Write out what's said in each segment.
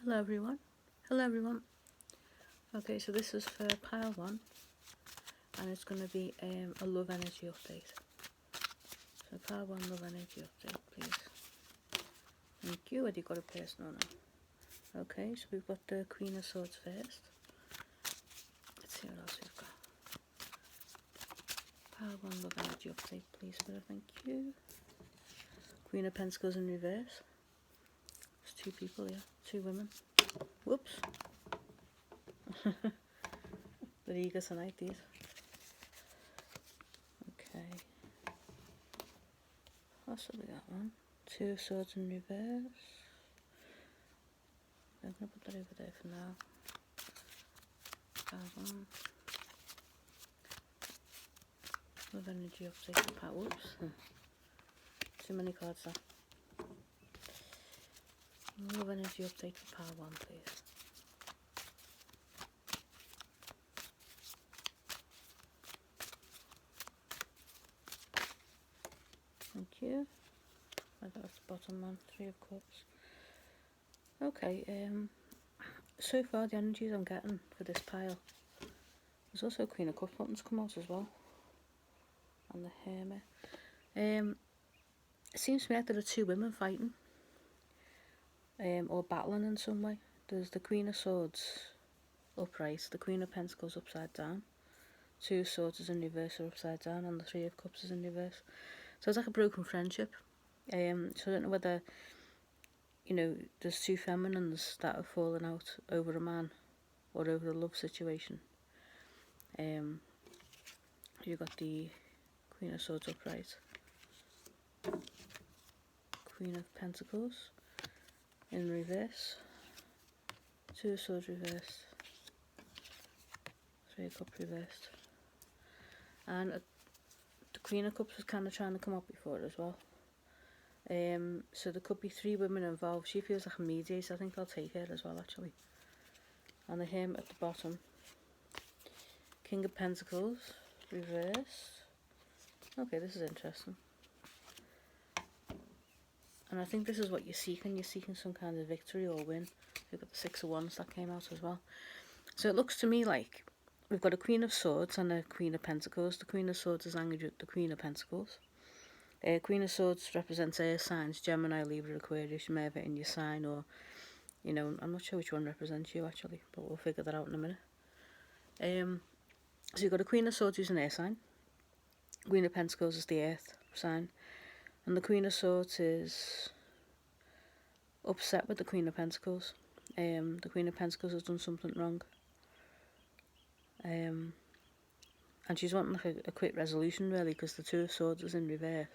Hello everyone. Hello everyone. Okay, so this is for pile 1 and it's going to be a love energy update. So pile 1 love energy update, please. Thank you. Have you got a person on it? Okay, so we've got the Queen of Swords first. Let's see what else we've got. Pile 1 love energy update, please, Spirit. Thank you. Queen of Pentacles in reverse. There's 2 people here, 2 women. Whoops. They're eager tonight, these. Okay. Possibly that one. 2 of Swords in reverse. I'm going to put that over there for now. That one. Love energy update for power. Whoops. Too many cards there. Love energy update for power 1, please. Thank you. I got the bottom one, 3 of Cups. Okay, so far the energies I'm getting for this pile. There's also a Queen of Cups buttons come out as well. And the Hermit. It seems to me like there are 2 women fighting. Or battling in some way. There's the Queen of Swords upright, the Queen of Pentacles upside down. 2 of Swords is in reverse or upside down, and the 3 of Cups is in reverse. So it's like a broken friendship. So I don't know whether, there's 2 feminines that have fallen out over a man or over a love situation. You got the Queen of Swords upright, Queen of Pentacles in reverse, 2 of Swords reversed, 3 of Cups reversed, and the Queen of Cups was kind of trying to come up before it as well. So there could be 3 women involved. She feels like a mediator. I think I'll take her as well, actually. And the Hermit at the bottom. King of Pentacles, reverse. Okay, this is interesting. And I think this is what you're seeking. You're seeking some kind of victory or win. We've got the 6 of Wands that came out as well. So it looks to me like we've got a Queen of Swords and a Queen of Pentacles. The Queen of Swords is angry with the Queen of Pentacles. Queen of Swords represents air signs, Gemini, Libra, Aquarius. You may have it in your sign, or, I'm not sure which one represents you actually, but we'll figure that out in a minute. So you've got a Queen of Swords who's an air sign. Queen of Pentacles is the earth sign. And the Queen of Swords is upset with the Queen of Pentacles. The Queen of Pentacles has done something wrong. And she's wanting like a quick resolution, really, because the 2 of Swords is in reverse,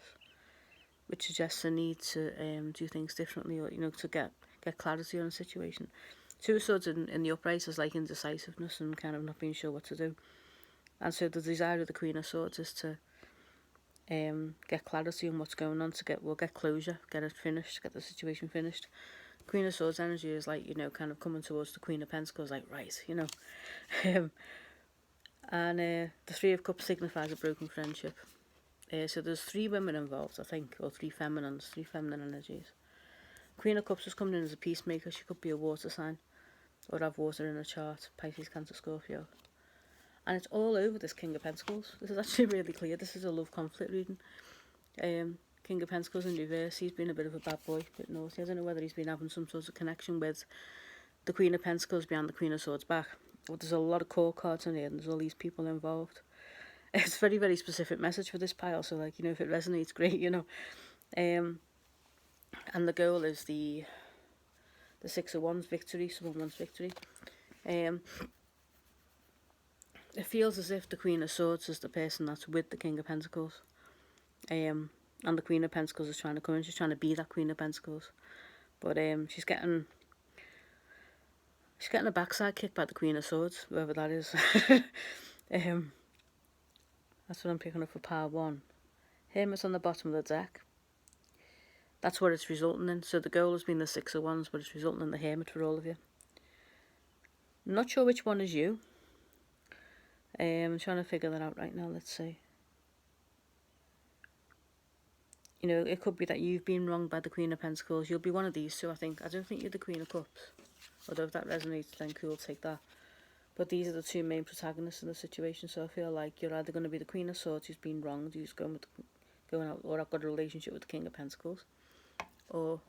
which suggests a need to do things differently, or to get clarity on a situation. 2 of Swords in the upright is like indecisiveness and kind of not being sure what to do. And so the desire of the Queen of Swords is to get clarity on what's going on, to get closure, get it finished, get the situation finished. Queen of Swords energy is like, kind of coming towards the Queen of Pentacles, like, right, and the 3 of Cups signifies a broken friendship. So there's 3 women involved, I think, or 3 feminine energies. Queen of Cups is coming in as a peacemaker. She could be a water sign, or have water in her chart, Pisces, Cancer, Scorpio. And it's all over this King of Pentacles. This is actually really clear. This is a love conflict reading. King of Pentacles in reverse. He's been a bit of a bad boy, a bit naughty. I don't know whether he's been having some sort of connection with the Queen of Pentacles behind the Queen of Swords back. But there's a lot of core cards in here, and there's all these people involved. It's a very, very specific message for this pile. So, like, if it resonates, great, And the goal is the 6 of Wands victory, someone wants victory. It feels as if the Queen of Swords is the person that's with the King of Pentacles. And the Queen of Pentacles is trying to come in. She's trying to be that Queen of Pentacles. But she's getting a backside kick by the Queen of Swords, whoever that is. That's what I'm picking up for pile 1. Hermit's on the bottom of the deck. That's what it's resulting in. So the goal has been the 6 of Wands, but it's resulting in the Hermit for all of you. I'm not sure which one is you. I'm trying to figure that out right now. Let's see. It could be that you've been wronged by the Queen of Pentacles. You'll be one of these 2, I think. I don't think you're the Queen of Cups. Although if that resonates, then cool, take that. But these are the two main protagonists in the situation, so I feel like you're either going to be the Queen of Swords who's been wronged, who's going out, or I've got a relationship with the King of Pentacles, or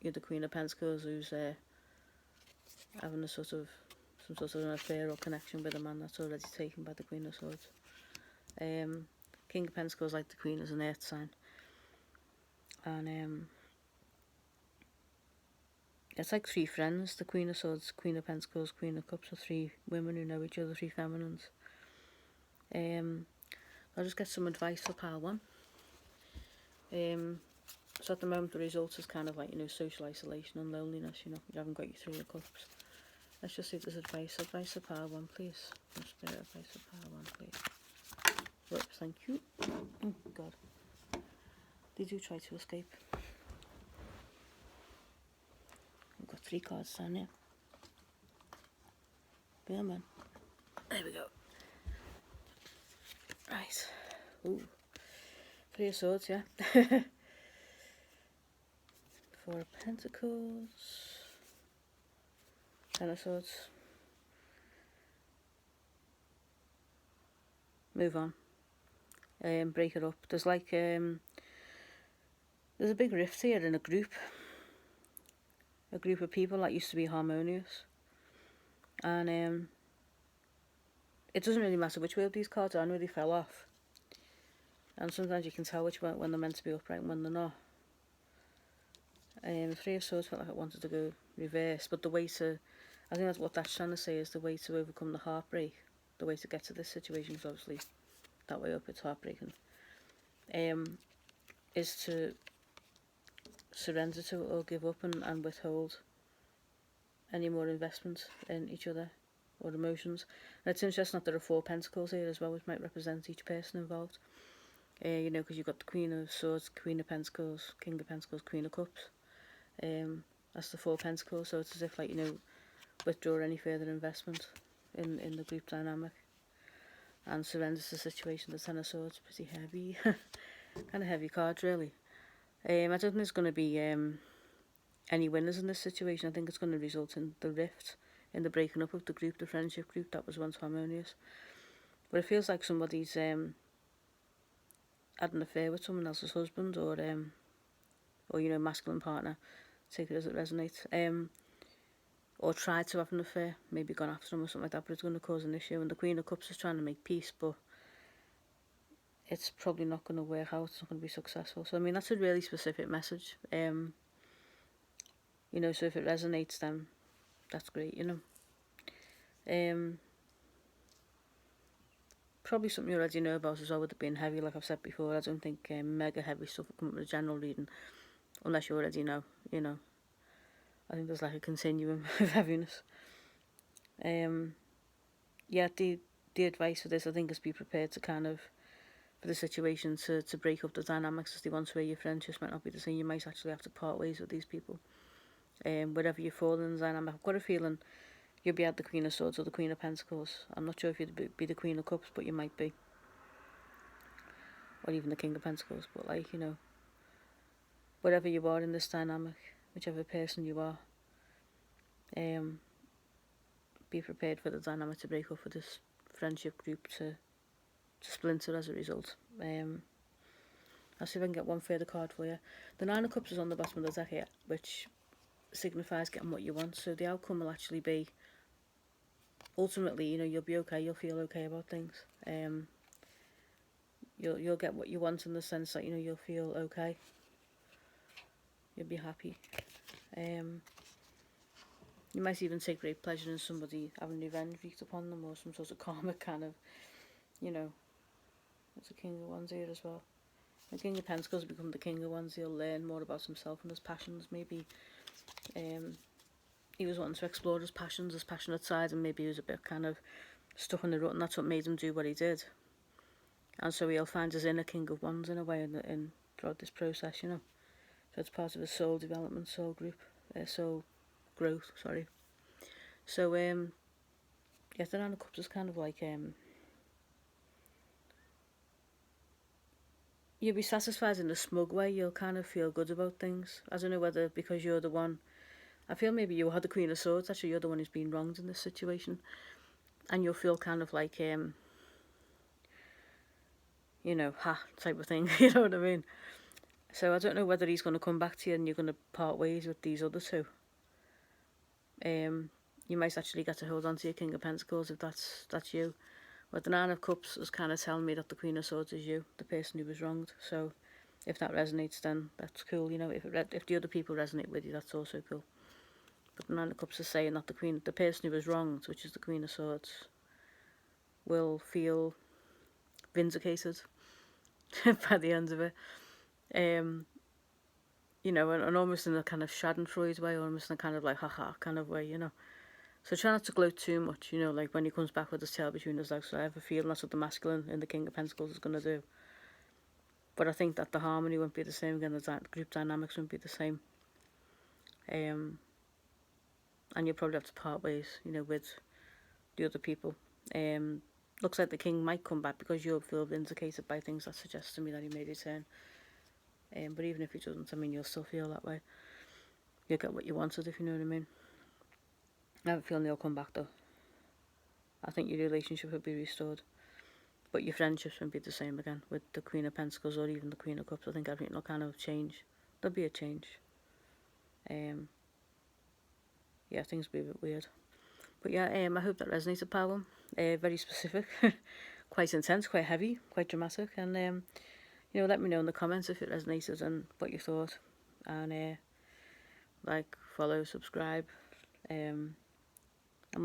you're the Queen of Pentacles who's having some sort of an affair or connection with a man that's already taken by the Queen of Swords. King of Pentacles, like the Queen, is an earth sign, and it's like three friends: the Queen of Swords, Queen of Pentacles, Queen of Cups, are three women who know each other, three feminines. I'll just get some advice for pile one. So at the moment the result is kind of like, social isolation and loneliness, you haven't got your Three of Cups. Let's just see if there's advice for pile one, please. Spirit, advice for pile one, please. Whoops, thank you. Oh God. They do try to escape. I've got 3 cards down here. Yeah, man. There we go. Right. Ooh. 3 of Swords, yeah. 4 of Pentacles. 10 of Swords. Move on. Break it up. There's like there's a big rift here in a group of people that used to be harmonious, and it doesn't really matter which way of these cards are, I know they fell off, and sometimes you can tell which one, when they're meant to be upright and when they're not. 3 of Swords felt like it wanted to go reverse, but the way to, I think that's what that's trying to say, is the way to overcome the heartbreak, the way to get to this situation, because obviously that way up it's heartbreaking, is to surrender to it or give up and withhold any more investment in each other or emotions. And it's interesting that there are 4 Pentacles here as well, which might represent each person involved. Because you've got the Queen of Swords, Queen of Pentacles, King of Pentacles, Queen of Cups. That's the 4 Pentacles, so it's as if, like, withdraw any further investment in the group dynamic and surrender to the situation. The 10 of Swords, pretty heavy. Kind of heavy cards, really. I don't think there's going to be any winners in this situation. I think it's going to result in the rift, in the breaking up of the group, the friendship group that was once harmonious. But it feels like somebody's had an affair with someone else's husband, or masculine partner, take it as it resonates, or tried to have an affair, maybe gone after them or something like that, but it's going to cause an issue. And the Queen of Cups is trying to make peace, but it's probably not going to work out, it's not going to be successful. So, I mean, that's a really specific message. So if it resonates, then that's great, Probably something you already know about as well, with it being heavy, like I've said before. I don't think mega heavy stuff will come up with a general reading, unless you already know, I think there's like a continuum of heaviness. The advice for this, I think, is be prepared to kind of, for the situation to break up the dynamics as the ones where your friendships might not be the same. You might actually have to part ways with these people. Wherever you fall in the dynamic, I've got a feeling you'll be at the Queen of Swords or the Queen of Pentacles. I'm not sure if you'd be the Queen of Cups, but you might be. Or even the King of Pentacles. But, like, wherever you are in this dynamic, whichever person you are, be prepared for the dynamic to break up, for this friendship group to splinter as a result. I'll see if I can get one further card for you. The 9 of Cups is on the bottom of the deck here, which signifies getting what you want. So the outcome will actually be, ultimately, you'll be okay, you'll feel okay about things. You'll get what you want, in the sense that, you'll feel okay. You'll be happy. You might even take great pleasure in somebody having revenge wreaked upon them, or some sort of karmic kind of, it's a King of Wands here as well. The King of Pentacles will become the King of Wands. He'll learn more about himself and his passions. Maybe he was wanting to explore his passions, his passionate side, and maybe he was a bit kind of stuck in the rut, and that's what made him do what he did. And so he'll find his inner King of Wands in a way, in throughout this process, So it's part of his soul development, soul growth, sorry. So, the 9 of Cups is kind of like, you'll be satisfied in a smug way. You'll kind of feel good about things. I don't know whether because you're the one I feel maybe you had the Queen of Swords. Actually, you're the one who's been wronged in this situation. And you'll feel kind of like, you know, ha, type of thing. You know what I mean? So I don't know whether he's going to come back to you and you're going to part ways with these other two. You might actually get to hold on to your King of Pentacles if that's you. But the Nine of Cups is kind of telling me that the Queen of Swords is you, the person who was wronged. So if that resonates, then that's cool. You know, if the other people resonate with you, that's also cool. But the Nine of Cups is saying that the person who was wronged, which is the Queen of Swords, will feel vindicated by the end of it. You know, and almost in a kind of Schadenfreude way, almost in a kind of like haha kind of way, you know. So try not to gloat too much, you know, like when he comes back with his tail between his legs. So I have a feeling that's what the masculine in the King of Pentacles is going to do. But I think that the harmony won't be the same again, the group dynamics won't be the same. And you'll probably have to part ways, you know, with the other people. Looks like the King might come back because you'll feel vindicated by things that suggest to me that he may return. But even if he doesn't, I mean, you'll still feel that way. You'll get what you wanted, if you know what I mean. I have a feeling he'll come back though. I think your relationship will be restored. But your friendships won't be the same again with the Queen of Pentacles or even the Queen of Cups. I think everything will kind of change. There'll be a change. Yeah, things will be a bit weird. But yeah, I hope that resonated, pal. Very specific, quite intense, quite heavy, quite dramatic. And, you know, let me know in the comments if it resonated and what you thought. And, like, follow, subscribe. I'm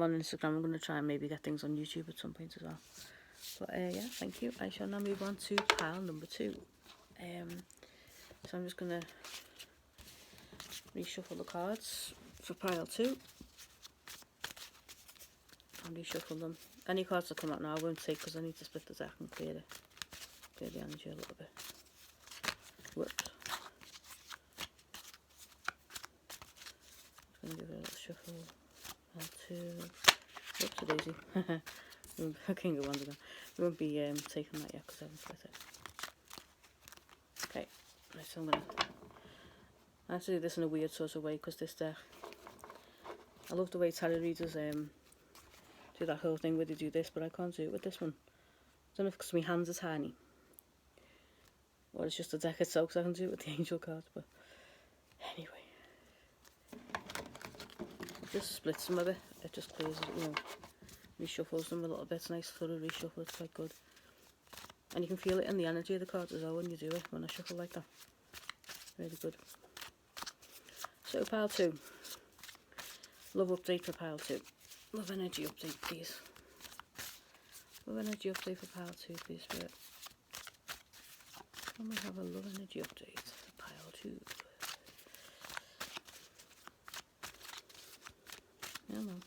on Instagram. I'm going to try and maybe get things on YouTube at some point as well. But yeah, thank you. I shall now move on to pile number 2. So I'm just going to reshuffle the cards for pile 2. And reshuffle them. Any cards that come out now I won't take because I need to split the deck and clear the energy a little bit. Whoops. I'm just going to give it a little shuffle. Pile 2. Whoops, a daisy. King of Wands again. We won't be taking that yet because I haven't split it. Okay, right, so I have to do this in a weird sort of way because this deck, I love the way tarot readers do that whole thing where they do this, but I can't do it with this one. I don't know if it's because my hands are tiny or it's just the deck itself, because I can do it with the angel cards, but anyway. It just splits them a bit, it just clears it, you know. Reshuffles them a little bit. It's nice thorough reshuffle, it's quite good. And you can feel it in the energy of the cards as well when you do it, when I shuffle like that. Really good. So pile 2. Love update for pile 2. Love energy update, please. Love energy update for pile 2, please, Spirit. And we have a love energy update for pile 2. Hello.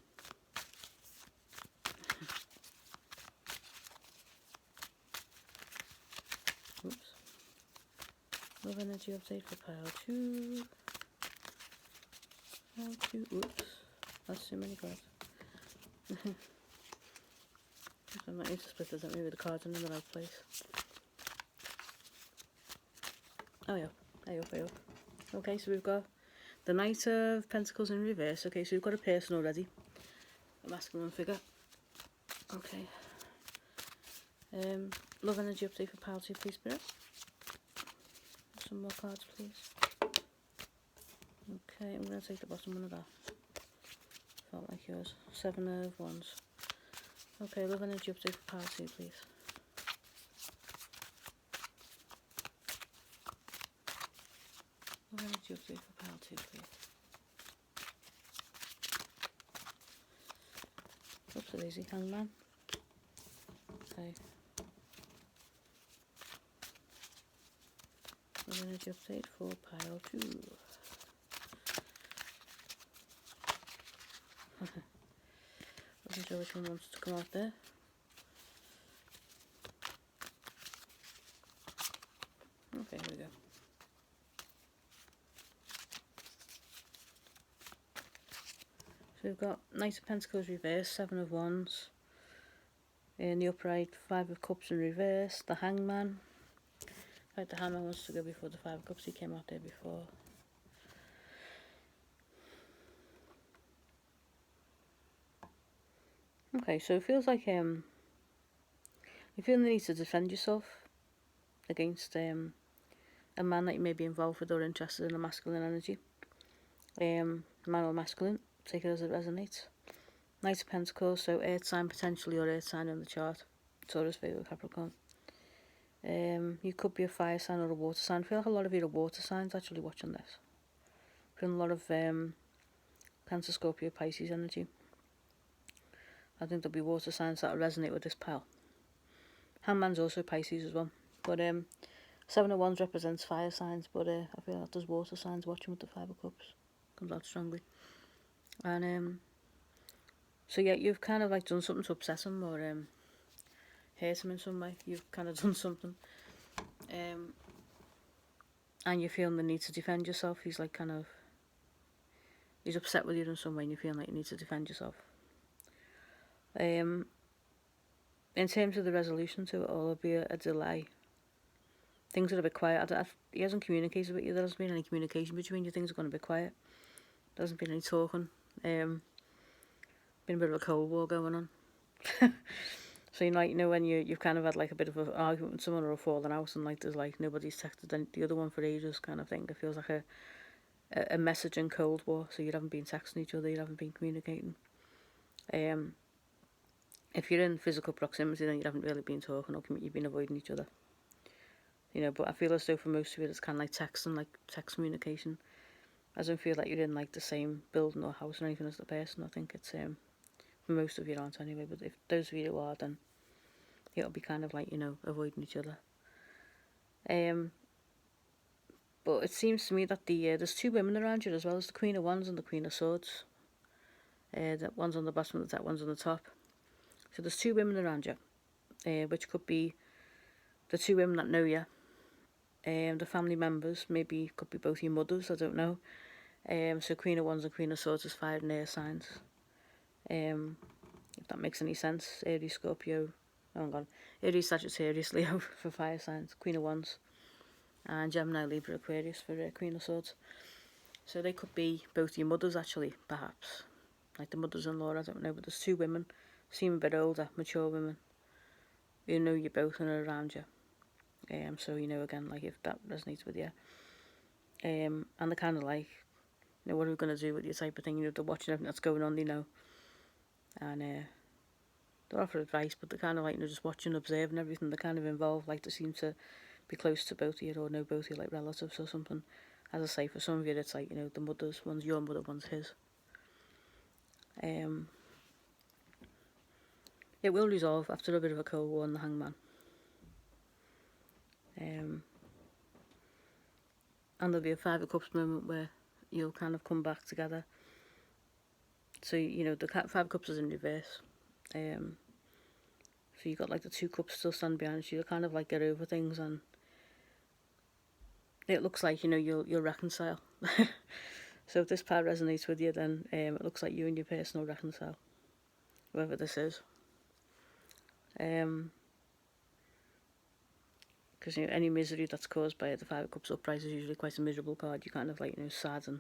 Oops. Love energy update for pile 2. Pile 2. Oops. That's too many cards. I might need to split this up, maybe the cards are in the right place. Oh yeah. Hey up. Okay, so we've got the Knight of Pentacles in reverse. Okay, so we've got a person already. A masculine figure. Okay. Love energy update for pile 2, please, Spirit. Some more cards, please. Okay, I'm going to take the bottom one of that. Felt like yours. 7 of Wands. Okay, love energy update for pile 2, please. Love energy update for pile 2, please. Oops, a lazy hangman. Okay. Love energy update for pile 2. Wasn't sure which one wants to come out there. Okay, here we go. So we've got Knight of Pentacles reverse, 7 of Wands. In the upright, 5 of Cups in reverse, the Hangman. Right, the Hangman wants to go before the 5 of Cups, he came out there before. Okay, so it feels like you feel the need to defend yourself against a man that you may be involved with or interested in a masculine energy. Man or masculine, take it as it resonates. Knight of Pentacles, so earth sign potentially, or earth sign in the chart. Taurus, Virgo, Capricorn. You could be a fire sign or a water sign. I feel like a lot of you are water signs actually watching this. Feeling a lot of Cancer, Scorpio, Pisces energy. I think there'll be water signs that will resonate with this pile. Hangman's also Pisces as well. But Seven of Wands represents fire signs, but I feel like there's water signs watching with the Five of Cups. Comes out strongly. And so yeah, you've kind of like done something to upset him or hurt him in some way. You've kind of done something. And you're feeling the need to defend yourself. He's like he's upset with you in some way and you're feeling like you need to defend yourself. In terms of the resolution to it all, there'll be a delay. Things are a bit quiet. He hasn't communicated with you. There hasn't been any communication between you. Things are going to be quiet. There hasn't been any talking. Been a bit of a cold war going on. So when you've kind of had like a bit of an argument with someone or a falling out and like there's like nobody's texted the other one for ages kind of thing. It feels like a messaging cold war. So you haven't been texting each other, you haven't been communicating. If you're in physical proximity, then you haven't really been talking or you've been avoiding each other. But I feel as though for most of you it's kind of like texting, like text communication. I don't feel like you're in like the same building or house or anything as the person. I think it's for most of you aren't anyway, but if those of you are, then it'll be kind of like, avoiding each other. But it seems to me that there's two women around you as well as the Queen of Wands and the Queen of Swords. That one's on the bottom of that one's on the top. So there's two women around you, which could be the two women that know you. The family members, maybe could be both your mothers, I don't know. So Queen of Wands and Queen of Swords is fire and air signs. If that makes any sense. Aries, Scorpio, Aries, Sagittarius, Leo for fire signs. Queen of Wands. And Gemini, Libra, Aquarius for Queen of Swords. So they could be both your mothers actually, perhaps. Like the mothers-in-law, I don't know. But there's two women, seem a bit older, mature women, who know you both and are around you. So again, like if that resonates with you. And they're kind of like, what are we going to do with you type of thing. They're watching everything that's going on, And they're offering advice, but they're kind of like, just watching, observing everything. They're kind of involved, like they seem to be close to both of you or know both of you, like relatives or something. As I say, for some of you, it's like, the mothers, one's your mother, one's his. It will resolve after a bit of a cold war on the Hangman. And there'll be a Five of Cups moment where you'll kind of come back together. So, the Five of Cups is in reverse. So you've got like the two cups still stand behind you. You'll kind of like get over things and it looks like, you'll reconcile. So if this part resonates with you, then it looks like you and your person will reconcile. Whoever this is. Because any misery that's caused by the Five of Cups upright is usually quite a miserable card. You kind of like, sad and,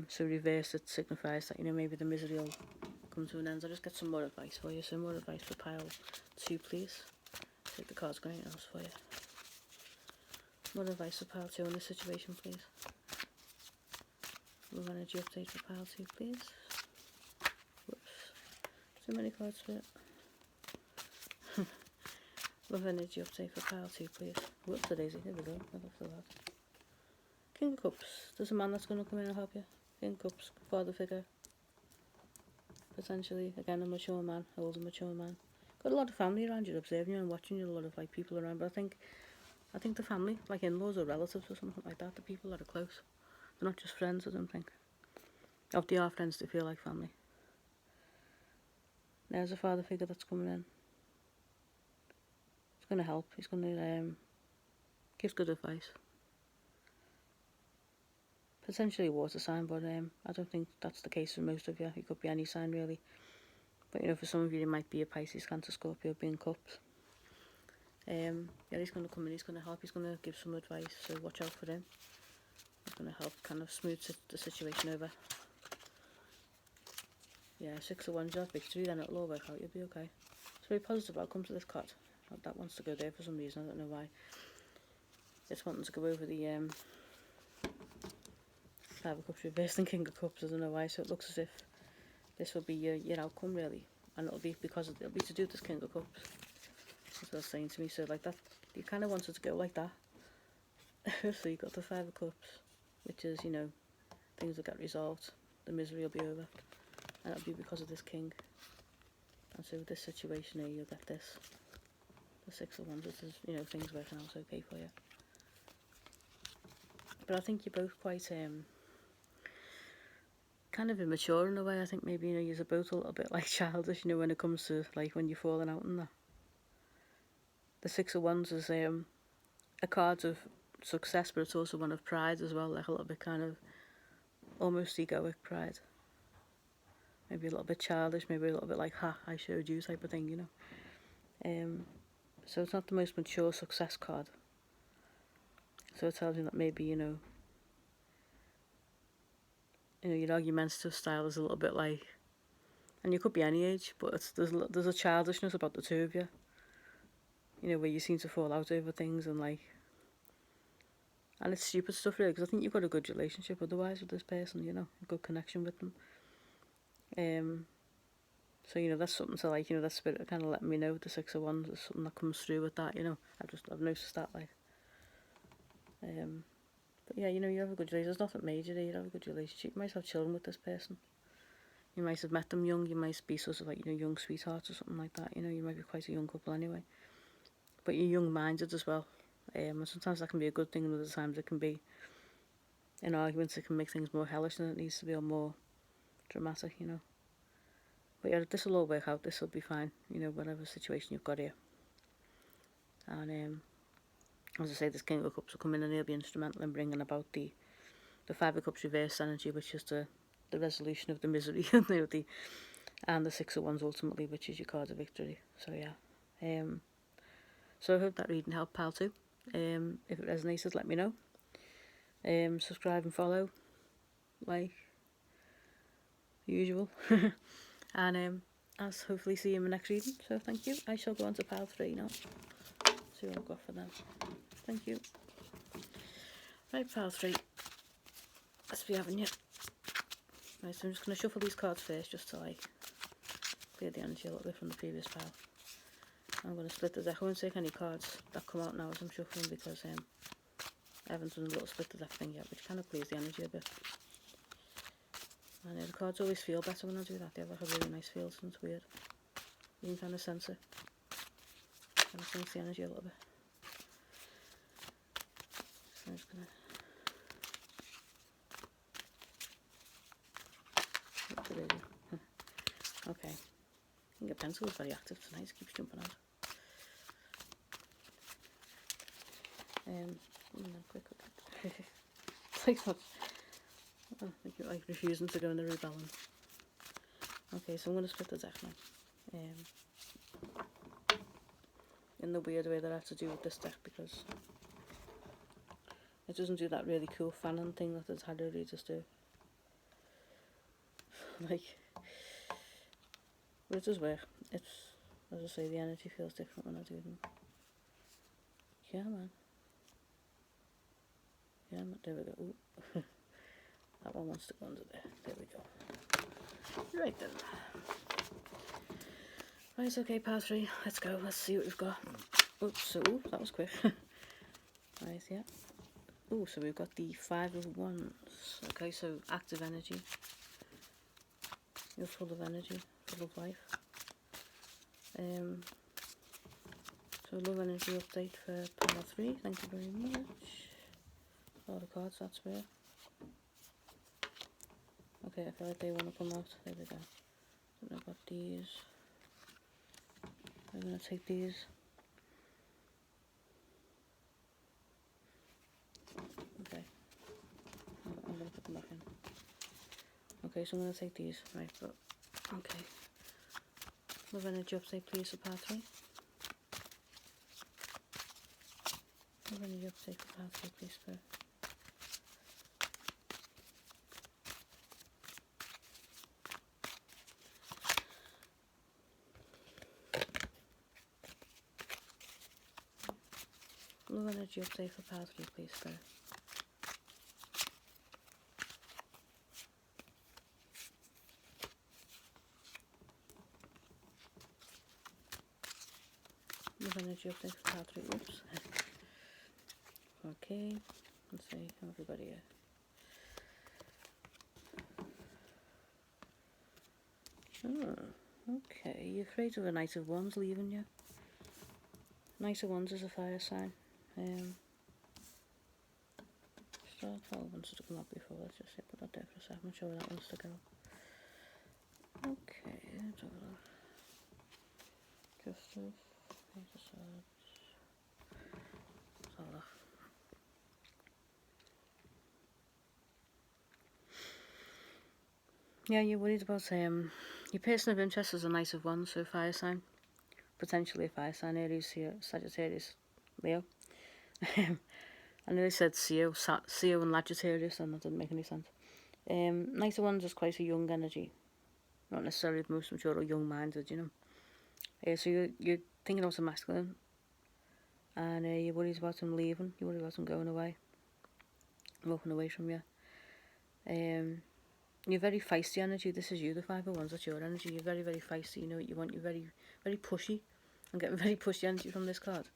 so reverse, it signifies that, maybe the misery will come to an end. I'll just get some more advice for you. Some more advice for pile 2, please. Take the cards going else for you. More advice for pile 2 in this situation, please. Love energy update for pile 2, please. Whoops. Too many cards for it. Love energy update for pile 2, please. Whoops, the daisy. Here we go. Right after that. King of Cups. There's a man that's going to come in and help you. King of Cups. Father figure. Potentially, again, a mature man. Older mature man. Got a lot of family around you observing you and watching you. A lot of like people around. But I think the family, like in-laws or relatives or something like that, the people that are close. They're not just friends, I don't think. If they are friends, they feel like family. There's a father figure that's coming in. He's going to help. He's going to give good advice. Potentially a water sign, but I don't think that's the case for most of you. It could be any sign, really. But, for some of you, it might be a Pisces, Cancer, Scorpio, being cups. Yeah, he's going to come in. He's going to help. He's going to give some advice, so watch out for him. He's going to help kind of smooth the situation over. Yeah, Six of Wands, that victory, then it'll all work out, you'll be okay. It's very positive outcome to this card. That wants to go there for some reason, I don't know why. It's wanting to go over the Five of Cups reversed and King of Cups, I don't know why, so it looks as if this will be your outcome really. And it'll be because it'll be to do with this King of Cups. That's what it's saying to me, so like that, you kind of wanted to go like that. So you got the Five of Cups, which is, you know, things will get resolved, the misery will be over, and it'll be because of this King. And so with this situation here, you'll get this, the Six of Wands, which is, you know, things working out okay for you. But I think you're both quite kind of immature in a way. I think maybe, you know, you're both a little bit like childish, you know, when it comes to like when you're falling out and that. The Six of Wands is a card of success, but it's also one of pride as well, like a little bit kind of almost egoic pride. Maybe a little bit childish, maybe a little bit like, ha, I showed you type of thing, you know. So it's not the most mature success card. So it tells you that maybe, you know, your argumentative style is a little bit like, and you could be any age, but there's a childishness about the two of you. You know, where you seem to fall out over things and like, and it's stupid stuff really, because I think you've got a good relationship otherwise with this person, you know, a good connection with them. So, you know, that's something to like, you know, that spirit kind of letting me know with the Six of Wands, there's something that comes through with that, you know. I've noticed that, like. But yeah, you know, you have a good relationship. There's nothing major there, you have a good relationship. You might have children with this person. You might have met them young, you might be sort of like, you know, young sweethearts or something like that, you know, you might be quite a young couple anyway. But you're young-minded as well. And sometimes that can be a good thing, and other times it can be, in arguments, it can make things more hellish than it needs to be, or more dramatic, you know. But yeah, this will all work out, this will be fine, you know, whatever situation you've got here. And as I say, this King of Cups will come in and he'll be instrumental in bringing about the Five of Cups reverse energy, which is the resolution of the misery, you know, and the Six of Wands ultimately, which is your card of victory. So yeah. So I hope that reading helped, pal, too. If it resonated, let me know. Subscribe and follow, like usual. And I'll hopefully see you in my next reading. So thank you. I shall go on to pile 3 now. See what I've got for them. Thank you. Right, pile 3. Let's be having you. Right, so I'm just going to shuffle these cards first, just to like clear the energy a little bit from the previous pile. I'm going to split the deck. I won't take any cards that come out now as I'm shuffling, because I haven't done a little split the deck thing yet, which kind of clears the energy a bit. And the cards always feel better when I do that. They have like a really nice feel, so it's weird. You can kind of sense it. Kind of sense the energy a little bit. So I'm just going to... Okay. I think your pencil is very active tonight, it keeps jumping out. Quick. It's like what? I think you're like refusing to go in the rebellion. Okay, so I'm going to split the deck now. In the weird way that I have to do with this deck, because it doesn't do that really cool fanning thing that the tarot readers do. Like, but it does work. It's, as I say, the energy feels different when I do them. Yeah, man. Yeah, there we go. Ooh. That one wants to go under there. There we go. Right then. Right, okay, part 3. Let's go. Let's see what we've got. Oops, so that was quick. Right, yeah. Oh, so we've got the Five of Wands. Okay, so active energy. You're full of energy, full of life. So love energy update for part 3. Thank you very much. A lot of cards, that's where. Okay, I feel like they want to come out. There we go. So I've got these. I'm going to take these. Okay. I'm going to put them back in. Okay, so I'm going to take these. Right, but... Okay. Love energy update, please, for part 3. Love energy update for part 3, please, for... Love energy update for pile 3, please, Spirit. Love energy update for pile 3. Oops. Okay. Let's see how everybody is. Oh, okay. You're afraid of a Knight of Wands leaving you. Knight of Wands is a fire sign. Star 12 wants to come up before. Let's just put that there for a second. I'm sure where that wants to go. Okay, let's have a look. Justice, Page of Swords. Let's have a look. Yeah, you're worried about your person of interest is a Knight of Wands, so fire sign. Potentially a fire sign. Aries here, Sagittarius, Leo. I nearly said Seo and Sagittarius, and that didn't make any sense. Knight of Wands is quite a young energy, not necessarily the most mature or young-minded, you know. So you're thinking about a masculine, and you're worried about him leaving. You're worried about him going away, walking away from you. You're very feisty energy. This is you, the 5 of Wands. That's your energy. You're very, very feisty. You know what you want. You're very, very pushy. I'm getting very pushy energy from this card,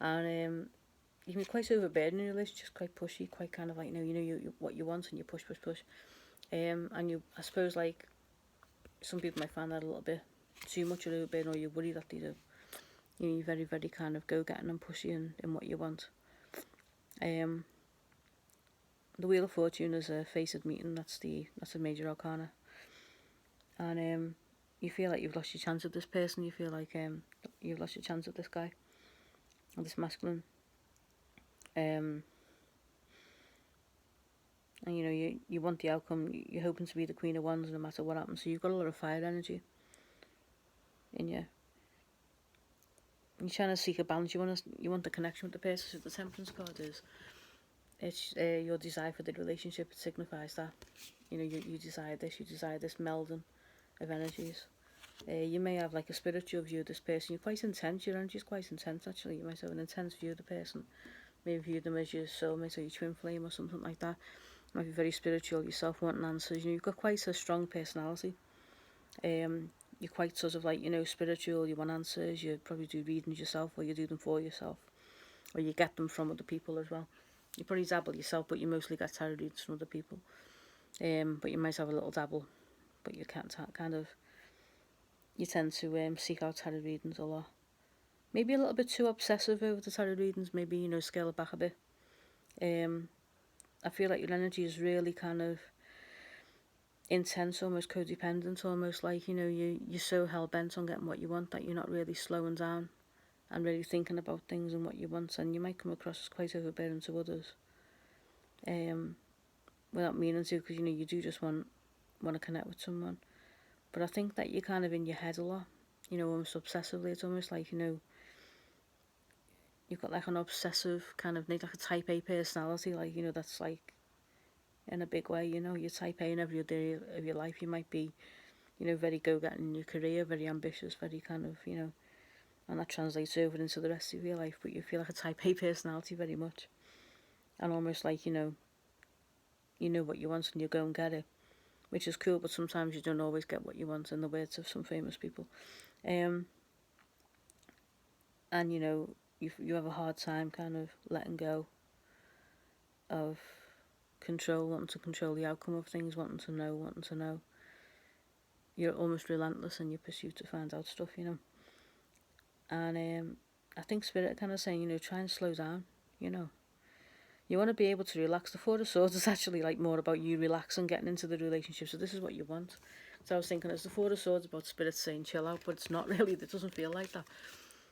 and you can be quite overbearing in your relationship, quite pushy, quite kind of like, you know what you want, and you push. And you, I suppose, like, some people might find that a little bit too much, or overbearing, or you worry that they do. You know, you're very, very kind of go-getting and pushy in what you want. The Wheel of Fortune is a fated meeting. That's a major arcana. And you feel like you've lost your chance with this person. You feel like you've lost your chance with this guy, or this masculine. And you know, you want the outcome. You're hoping to be the Queen of Wands no matter what happens. So you've got a lot of fire energy in you. You're trying to seek a balance. You want the connection with the person. So the Temperance card it's your desire for the relationship. It signifies that, you know, you desire this. You desire this melding of energies. You may have like a spiritual view of this person. You're quite intense. Your energy is quite intense, actually. You might have an intense view of the person. Maybe view them as your soulmate or your twin flame or something like that. You might be very spiritual yourself, wanting answers. You know, you've got quite a strong personality. You're quite sort of like, you know, spiritual. You want answers. You probably do readings yourself, or you do them for yourself, or you get them from other people as well. You probably dabble yourself, but you mostly get tarot readings from other people. But you might have a little dabble, but you can't you tend to seek out tarot readings a lot. Maybe a little bit too obsessive over the tarot readings. Maybe, you know, scale it back a bit. I feel like your energy is really kind of intense, almost codependent, almost like, you know, you're so hell-bent on getting what you want that you're not really slowing down and really thinking about things and what you want, and you might come across as quite overbearing to others, without meaning to, because, you know, you do just want to connect with someone. But I think that you're kind of in your head a lot, you know, almost obsessively. It's almost like, you know, you've got like an obsessive kind of, like a type A personality, like, you know, that's like, in a big way, you know, you're type A in every day of your life. You might be, you know, very go-getting in your career, very ambitious, very kind of, you know, and that translates over into the rest of your life, but you feel like a type A personality very much, and almost like, you know what you want and you go and get it, which is cool, but sometimes you don't always get what you want, in the words of some famous people. And, you know, you have a hard time kind of letting go of control, wanting to control the outcome of things, wanting to know. You're almost relentless in your pursuit to find out stuff, you know. And I think Spirit kind of saying, you know, try and slow down, you know. You want to be able to relax. The 4 of Swords is actually like more about you relaxing, getting into the relationship. So this is what you want. So I was thinking, as the 4 of Swords about Spirit saying chill out, but it's not really. It doesn't feel like that.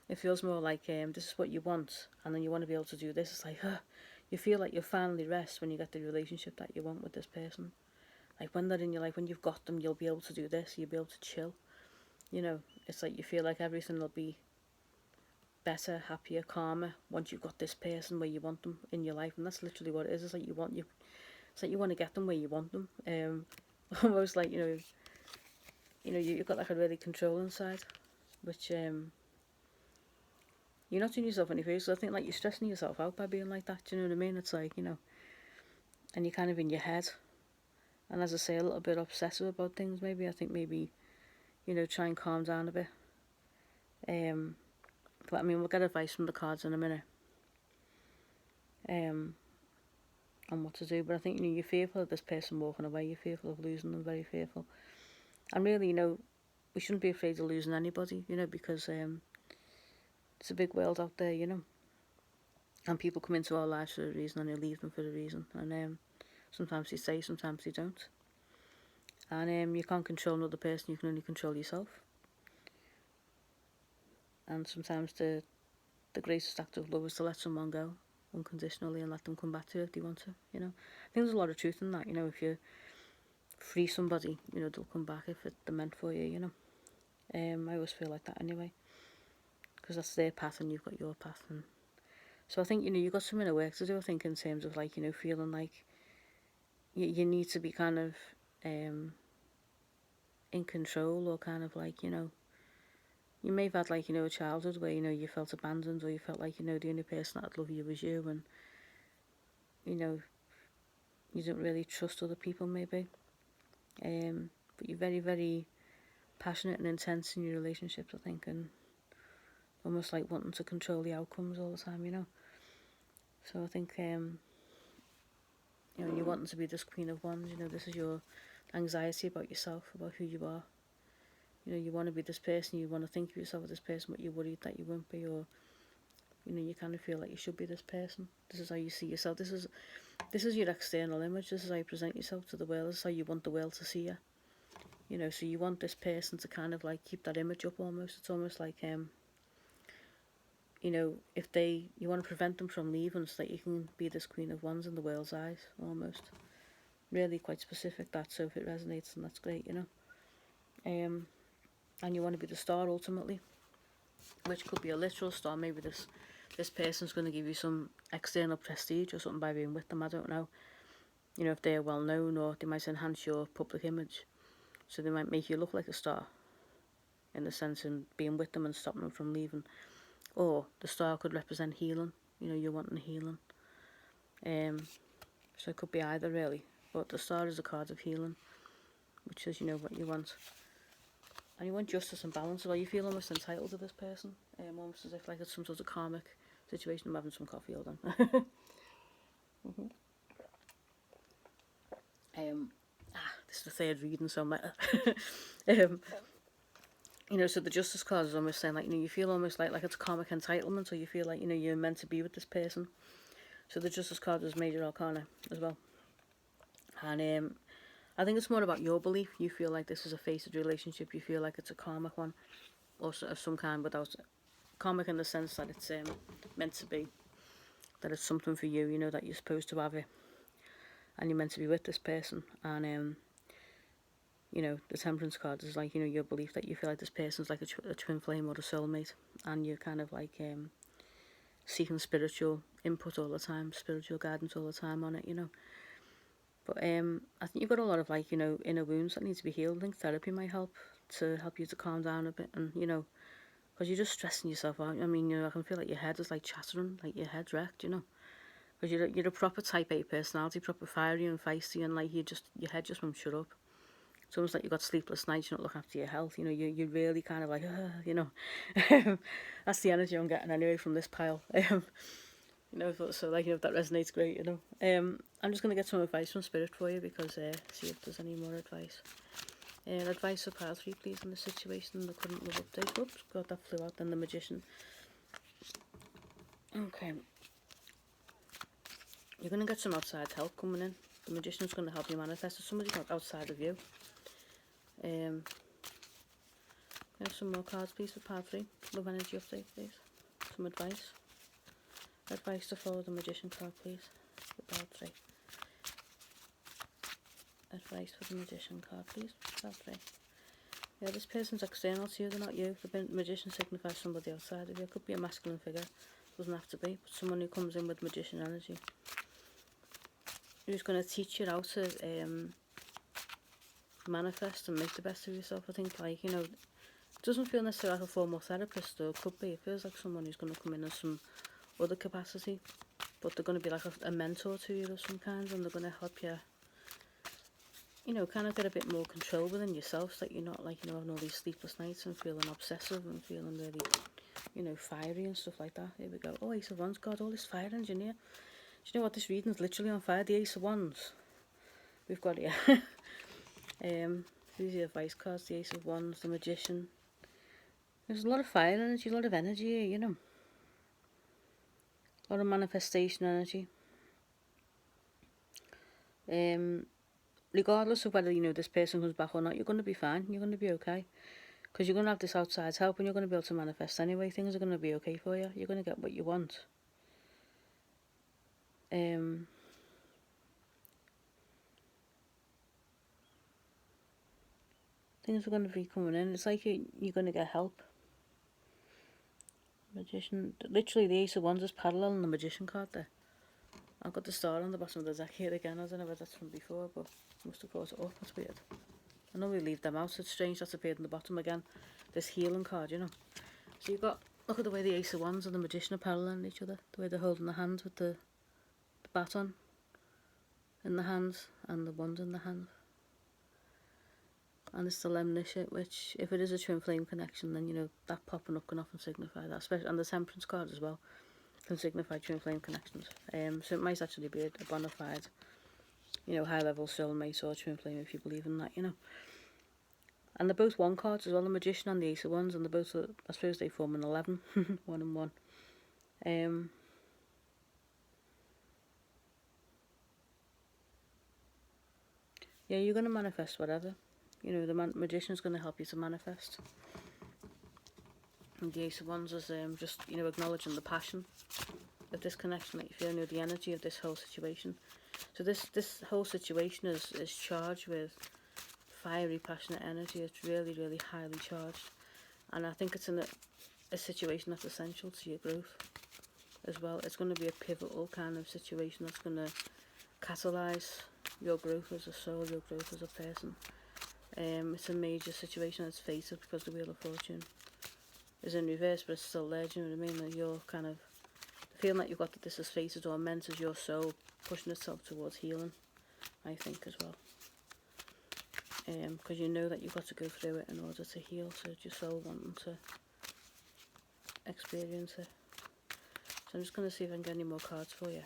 It feels more like this is what you want, and then you want to be able to do this. It's like, you feel like you'll finally rest when you get the relationship that you want with this person. Like when they're in your life, when you've got them, you'll be able to do this. You'll be able to chill. You know, it's like you feel like everything will be better, happier, calmer once you've got this person where you want them in your life, and that's literally what it is. It's like it's like you want to get them where you want them. Almost like, you know, you've got like a really controlling side, which you're not doing yourself any favours. I think like you're stressing yourself out by being like that. Do you know what I mean? It's like, you know, and you're kind of in your head, and as I say, a little bit obsessive about things. Maybe I think maybe, you know, try and calm down a bit. But I mean, we'll get advice from the cards in a minute. On what to do. But I think, you know, you're fearful of this person walking away. You're fearful of losing them. Very fearful. And really, you know, we shouldn't be afraid of losing anybody. You know, because it's a big world out there. You know, and people come into our lives for a reason, and they leave them for a reason. And sometimes they stay, sometimes they don't. And you can't control another person. You can only control yourself. And sometimes the greatest act of love is to let someone go unconditionally and let them come back to you if they want to, you know. I think there's a lot of truth in that, you know. If you free somebody, you know, they'll come back if they're meant for you, you know. I always feel like that anyway, because that's their path and you've got your path. And so I think, you know, you've got some inner work to do, I think, in terms of, like, you know, feeling like you need to be kind of in control, or kind of like, you know, you may have had, like, you know, a childhood where, you know, you felt abandoned, or you felt like, you know, the only person that'd love you was you, and, you know, you don't really trust other people, maybe. But you're very, very passionate and intense in your relationships, I think, and almost like wanting to control the outcomes all the time, you know. So I think, you know, you're wanting to be this Queen of Wands, you know, this is your anxiety about yourself, about who you are. You know, you want to be this person, you want to think of yourself as this person, but you're worried that you won't be, or, you know, you kind of feel like you should be this person. This is how you see yourself. This is your external image. This is how you present yourself to the world. This is how you want the world to see you. You know, so you want this person to kind of like keep that image up almost. It's almost like, you know, if you want to prevent them from leaving so that you can be this Queen of Wands in the world's eyes, almost. Really quite specific, that, so if it resonates, then that's great, you know. And you want to be the star ultimately, which could be a literal star. Maybe this person's going to give you some external prestige or something by being with them, I don't know. You know, if they're well known, or they might enhance your public image. So they might make you look like a star, in the sense in being with them and stopping them from leaving. Or the star could represent healing. You know, you're wanting healing. So it could be either, really. But the star is a card of healing, which is, you know, what you want. And you want justice and balance. Well, you feel almost entitled to this person, almost as if like it's some sort of karmic situation. I'm having some coffee, hold on. This is the third reading, so I'm like, you know, so the justice card is almost saying, like, you know, you feel almost like it's a karmic entitlement, or you feel like, you know, you're meant to be with this person. So the justice card is major arcana as well. And I think it's more about your belief. You feel like this is a fated relationship. You feel like it's a karmic one, or of some kind, without karmic in the sense that it's meant to be, that it's something for you, you know, that you're supposed to have it, and you're meant to be with this person. And you know, the Temperance card is like, you know, your belief that you feel like this person's like a twin flame or a soulmate, and you're kind of like seeking spiritual input all the time, spiritual guidance all the time on it, you know. But I think you've got a lot of, like, you know, inner wounds that need to be healed. I think therapy might help you to calm down a bit, and, you know, because you're just stressing yourself out. I mean, you know, I can feel like your head is like chattering, like your head's wrecked, you know. Because you're a proper type A personality, proper fiery and feisty, and like your head just won't shut up. It's almost like you've got sleepless nights, you don't look after your health, you know, you're really kind of like, you know. That's the energy I'm getting anyway from this pile. You know, so like, you know, if that resonates, great, you know. I'm just going to get some advice from Spirit for you, because see if there's any more advice. Advice for pile 3, please, in the situation, the current love update. Oops, God, that flew out. Then the Magician. Okay. You're going to get some outside help coming in. The Magician's going to help you manifest. There's somebody outside of you. Can I have some more cards, please, for pile 3? Love energy update, please. Some advice. Advice to follow the Magician card, please, for pile 3. Advice for the Magician card, please, for pile 3. Yeah, this person's external to you, they're not you. The Magician signifies somebody outside of you. It could be a masculine figure, doesn't have to be, but someone who comes in with Magician energy, who's going to teach you how to manifest and make the best of yourself. I think, like, you know, doesn't feel necessarily like a formal therapist, though. It could be. It feels like someone who's going to come in in some other capacity, but they're going to be like a mentor to you of some kind, and they're going to help you, you know, kind of get a bit more control within yourself, so that you're not like, you know, having all these sleepless nights and feeling obsessive and feeling really, you know, fiery and stuff like that. Here we go. Oh, Ace of Wands, God, all this fire engine here. Do you know what, this reading's literally on fire? The Ace of Wands. We've got here. These are your advice cards, the Ace of Wands, the Magician. There's a lot of fire energy, a lot of energy here, you know. A lot of manifestation energy. Regardless of whether, you know, this person comes back or not, you're going to be fine. You're going to be okay. Because you're going to have this outside help and you're going to be able to manifest anyway. Things are going to be okay for you. You're going to get what you want. Things are going to be coming in. It's like you're going to get help. Magician. Literally, the Ace of Wands is parallel in the Magician card there. I've got the star on the bottom of the deck here again. I don't know whether that's from before, but I must have brought it up. That's weird. I normally leave them out, so it's strange that's appeared in the bottom again. This healing card, you know. So you've got, look at the way the Ace of Wands and the Magician are parallel in each other. The way they're holding the hands with the baton in the hands and the wand in the hand. And it's the Lemniscate, which, if it is a twin flame connection, then, you know, that popping up can often signify that. Especially, and the Temperance card as well can signify twin flame connections. So it might actually be a bona fide, you know, high level soulmate or twin flame if you believe in that, you know. And they're both one cards as well, the Magician and the Ace of Wands, and they're both, I suppose they form an 11, 1 and 1. Yeah, you're going to manifest whatever. You know, the Magician's going to help you to manifest. And the Ace of Wands is just, you know, acknowledging the passion of this connection that you feel, you know, the energy of this whole situation. So this whole situation is charged with fiery, passionate energy. It's really, really highly charged. And I think it's in a situation that's essential to your growth as well. It's going to be a pivotal kind of situation that's going to catalyse your growth as a soul, your growth as a person. It's a major situation that's fated because the Wheel of Fortune is in reverse, but it's still there, do you know what I mean? That you're kind of, the feeling that you've got that this is fated or meant as your soul pushing itself towards healing, I think, as well. Because you know that you've got to go through it in order to heal, so it's your soul wanting to experience it. So I'm just going to see if I can get any more cards for you.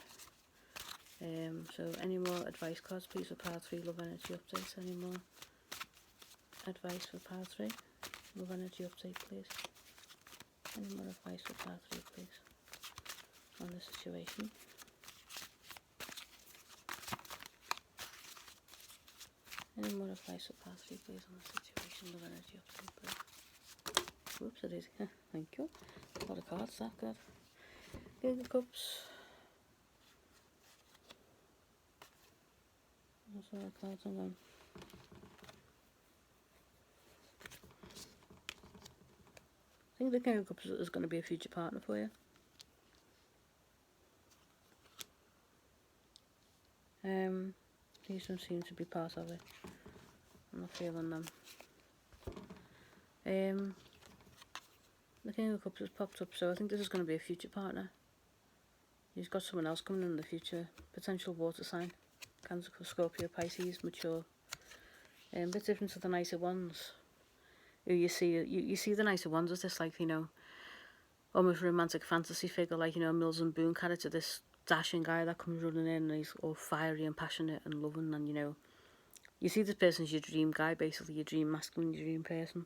So any more advice cards, please, for part 3, love energy updates? Any more advice for part 3? Love energy update, please. Any more advice for part 3, please, on the situation? Any more advice for part 3, please, on the situation? Love energy update, please. Whoops, it is. Thank you. A lot of cards, that good. King of Cups. That's all the cards on them. I think the King of Cups is going to be a future partner for you. These don't seem to be part of it. I'm not feeling them. The King of Cups has popped up, so I think this is going to be a future partner. He's got someone else coming in the future. Potential water sign. Cancer, Scorpio, Pisces, mature. A bit different to the Knight of Wands. You see the Knight of Wands as this, like, you know, almost romantic fantasy figure, like, you know, Mills and Boone character, this dashing guy that comes running in and he's all fiery and passionate and loving, and, you know, you see this person as your dream guy, basically, your dream masculine, your dream person.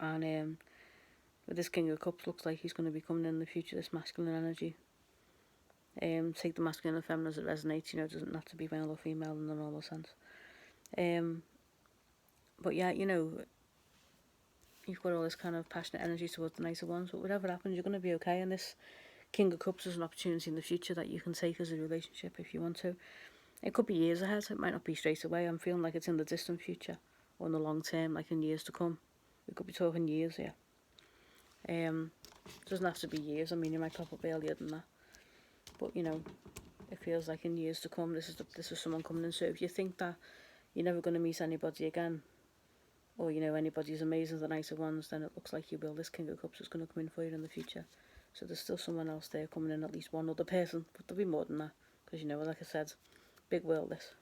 And with this King of Cups, looks like he's going to be coming in the future, this masculine energy. Take the masculine and feminine as it resonates, you know, it doesn't have to be male or female in the normal sense. But yeah, you know, you've got all this kind of passionate energy towards the Knight of Wands, but whatever happens, you're going to be okay, and this King of Cups is an opportunity in the future that you can take as a relationship if you want to. It could be years ahead, it might not be straight away. I'm feeling like it's in the distant future, or in the long term, like in years to come. We could be talking years here. It doesn't have to be years, I mean, you might pop up earlier than that. But, you know, it feels like in years to come, this is someone coming in. So if you think that you're never going to meet anybody again, or, you know, anybody's amazing, the nicer ones, then it looks like you will. This King of Cups is going to come in for you in the future. So there's still someone else there coming in, at least one other person, but there'll be more than that, because, you know, like I said, big world this.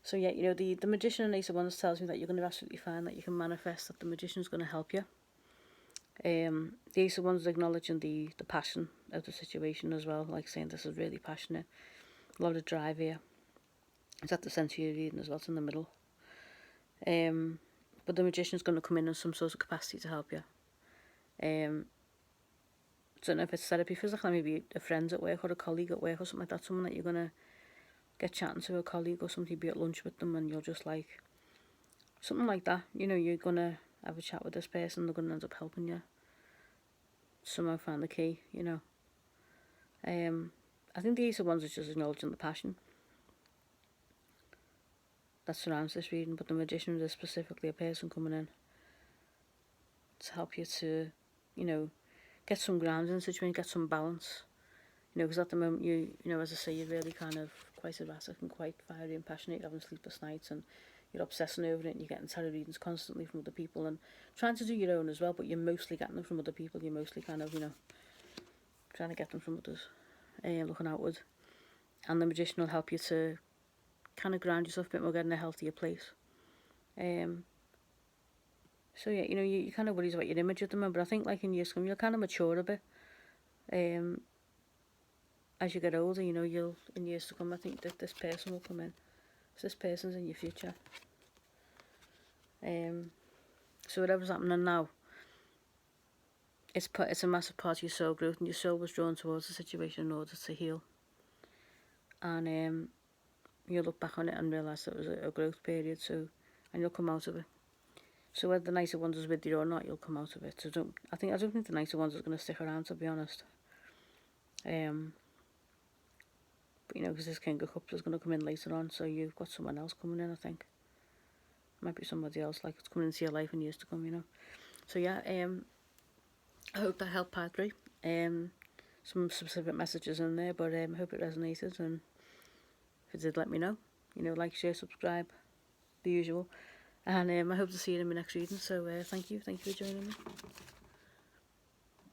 So yeah, you know, the Magician and Ace of Wands tells me that you're going to be absolutely fine, that you can manifest, that the Magician's going to help you. The Ace of Wands is acknowledging the passion of the situation as well, like saying this is really passionate, a lot of drive here. It's at the centre of your reading as well, it's in the middle. But the Magician's going to come in some sort of capacity to help you. Don't know if it's therapy, physical, maybe a friend at work or a colleague at work or something like that, someone that you're going to get chatting to, a colleague or something, be at lunch with them and you'll just like, something like that, you know, you're going to have a chat with this person, they're going to end up helping you somehow find the key, you know. I think the Ace of Wands is just acknowledging the passion that surrounds this reading, but the Magician is specifically a person coming in to help you to, you know, get some ground in the situation, get some balance, you know, because at the moment you know, as I say, you're really kind of quite erratic and quite fiery and passionate, you're having sleepless nights and you're obsessing over it and you're getting tarot readings constantly from other people and trying to do your own as well, but you're mostly getting them from other people, you're mostly kind of, you know, trying to get them from others, looking outward. And the Magician will help you to kind of ground yourself a bit more, get in a healthier place. So yeah, you know, you kind of worries about your image at the moment, but I think like in years to come, you'll kind of mature a bit. As you get older, you know, in years to come, I think that this person will come in. So this person's in your future. So whatever's happening now, it's a massive part of your soul growth, and your soul was drawn towards the situation in order to heal. And you'll look back on it and realise that it was a growth period, so, and you'll come out of it. So whether the Knight of Wands is with you or not, you'll come out of it. So I don't think the Knight of Wands is going to stick around, to be honest. But you know, because this King of Cups is going to come in later on, so you've got someone else coming in, I think. Might be somebody else, like it's coming into your life in years to come, you know. So yeah, I hope that helped part 3. Some specific messages in there, but I hope it resonated, and if it did, let me know. You know, like, share, subscribe, the usual. And I hope to see you in my next reading, so thank you for joining me.